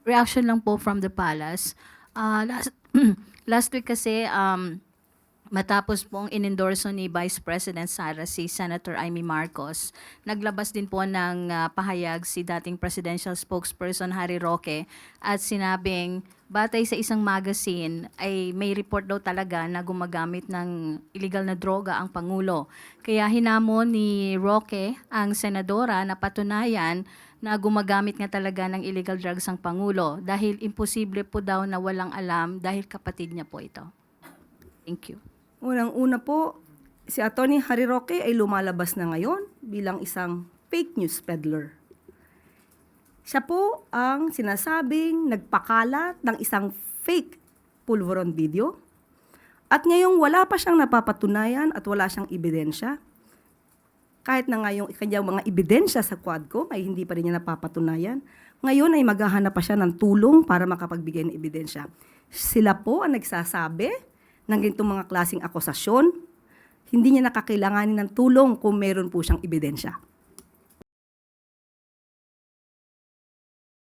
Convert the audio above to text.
reaction lang po from the palace. Last, last week kasi, matapos pong inendorso ni Vice President Sara si Senator Amy Marcos, naglabas din po ng pahayag si dating presidential spokesperson Harry Roque at sinabing batay sa isang magazine ay may report daw talaga na gumagamit ng illegal na droga ang Pangulo. Kaya hinamon ni Roque ang senadora na patunayan na gumagamit nga talaga ng illegal drugs ang Pangulo dahil imposible po daw na walang alam dahil kapatid niya po ito. Thank you. Unang-una po, si Atty. Harry Roque ay lumalabas na ngayon bilang isang fake news peddler. Siya po ang sinasabing nagpakalat ng isang fake pulveron video. At ngayong wala pa siyang napapatunayan at wala siyang ebidensya. Kahit na ngayong kanyang mga ebidensya sa Quadcom ay hindi pa rin niya napapatunayan. Ngayon ay maghahanap pa siya ng tulong para makapagbigay ng ebidensya. Sila po ang nagsasabi ng ganitong mga klaseng akusasyon, hindi niya nakakailanganin ng tulong kung meron po siyang ebidensya.